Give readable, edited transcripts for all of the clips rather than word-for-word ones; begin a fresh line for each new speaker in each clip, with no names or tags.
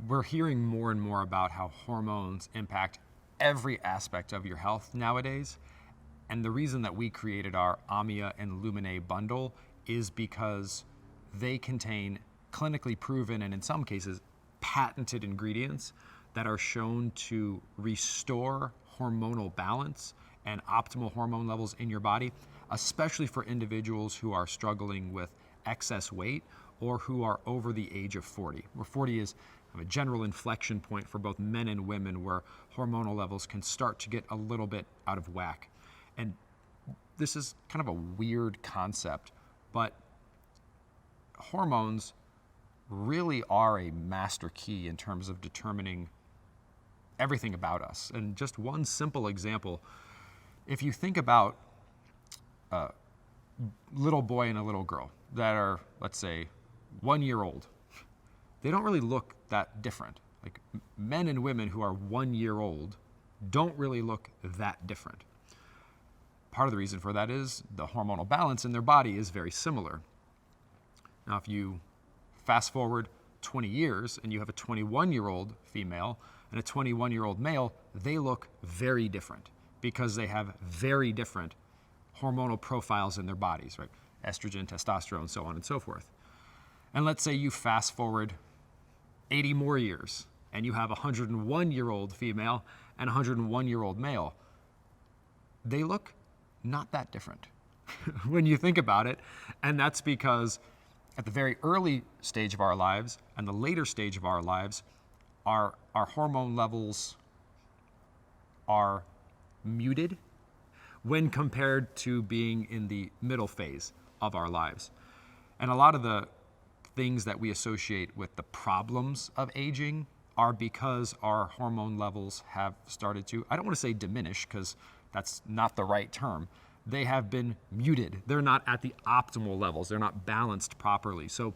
We're hearing more and more about how hormones impact every aspect of your health nowadays. And the reason that we created our Aamia and Luminae bundle is because they contain clinically proven and in some cases patented ingredients that are shown to restore hormonal balance and optimal hormone levels in your body, especially for individuals who are struggling with excess weight or who are over the age of 40, where 40 is a general inflection point for both men and women where hormonal levels can start to get a little bit out of whack. And this is kind of a weird concept, but hormones really are a master key in terms of determining everything about us. And just one simple example, if you think about a little boy and a little girl that are, let's say, 1 year old, they don't really look that different. Like men and women who are 1 year old don't really look that different. Part of the reason for that is the hormonal balance in their body is very similar. Now, if you fast forward 20 years and you have a 21-year-old female and a 21-year-old male, they look very different because they have very different hormonal profiles in their bodies, right? Estrogen, testosterone, so on and so forth. And let's say you fast forward 80 more years and you have a 101-year-old female and a 101-year-old male. They look not that different when you think about it. And that's because at the very early stage of our lives and the later stage of our lives, our hormone levels are muted when compared to being in the middle phase of our lives. And a lot of the things that we associate with the problems of aging are because our hormone levels have started to, I don't want to say diminish because that's not the right term. They have been muted. They're not at the optimal levels. They're not balanced properly. So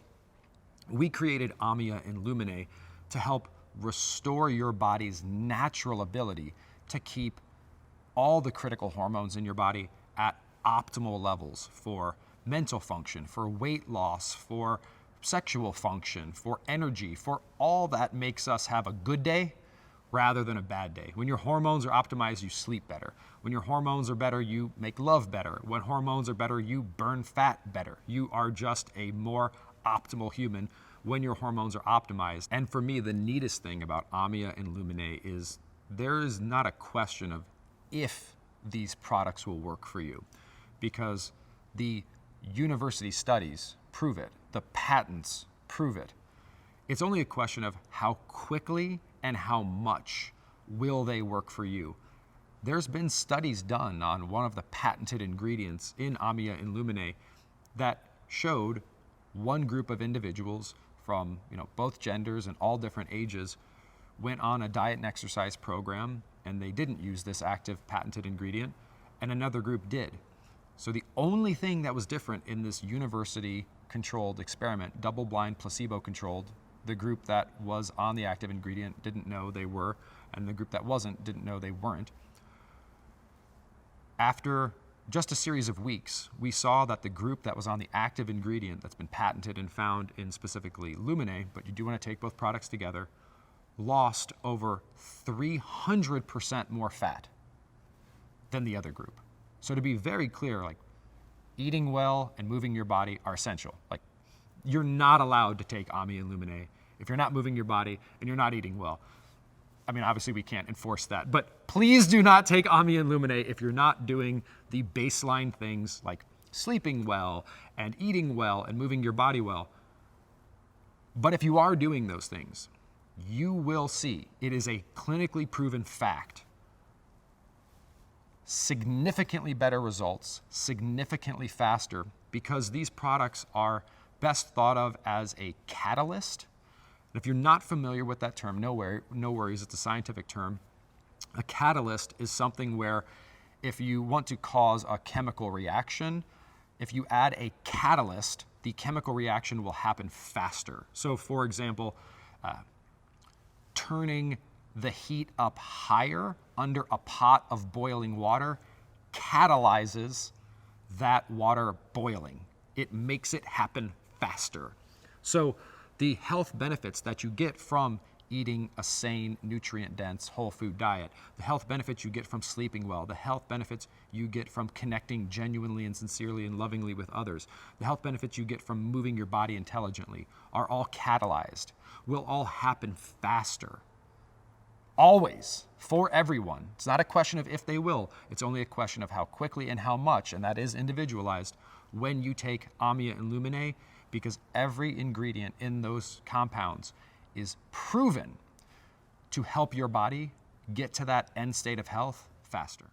we created Aamia and Luminae to help restore your body's natural ability to keep all the critical hormones in your body at optimal levels for mental function, for weight loss, for sexual function, for energy, for all that makes us have a good day rather than a bad day. When your hormones are optimized, you sleep better. When your hormones are better, you make love better. When hormones are better, you burn fat better. You are just a more optimal human when your hormones are optimized. And for me, the neatest thing about Aamia and Luminae is there is not a question of if these products will work for you, because the university studies prove it, the patents prove it. It's only a question of how quickly and how much will they work for you. There's been studies done on one of the patented ingredients in Aamia and Luminae that showed one group of individuals from both genders and all different ages went on a diet and exercise program and they didn't use this active patented ingredient, and another group did. So the only thing that was different in this university-controlled experiment, double-blind, placebo-controlled, the group that was on the active ingredient didn't know they were, and the group that wasn't didn't know they weren't. After just a series of weeks, we saw that the group that was on the active ingredient that's been patented and found in specifically Luminae, but you do want to take both products together, lost over 300% more fat than the other group. So to be very clear, like eating well and moving your body are essential. Like you're not allowed to take Aamia and Luminae if you're not moving your body and you're not eating well. I mean, obviously we can't enforce that, but please do not take Aamia and Luminae if you're not doing the baseline things like sleeping well and eating well and moving your body well. But if you are doing those things, you will see, it is a clinically proven fact, significantly better results, significantly faster, because these products are best thought of as a catalyst. And if you're not familiar with that term, no worries, it's a scientific term. A catalyst is something where if you want to cause a chemical reaction, if you add a catalyst, the chemical reaction will happen faster. So for example, turning the heat up higher under a pot of boiling water catalyzes that water boiling. It makes it happen faster. So the health benefits that you get from eating a sane, nutrient-dense, whole food diet, the health benefits you get from sleeping well, the health benefits you get from connecting genuinely and sincerely and lovingly with others, the health benefits you get from moving your body intelligently are all catalyzed, will all happen faster. Always, for everyone. It's not a question of if they will, it's only a question of how quickly and how much, and that is individualized when you take Aamia and Luminae, because every ingredient in those compounds is proven to help your body get to that end state of health faster.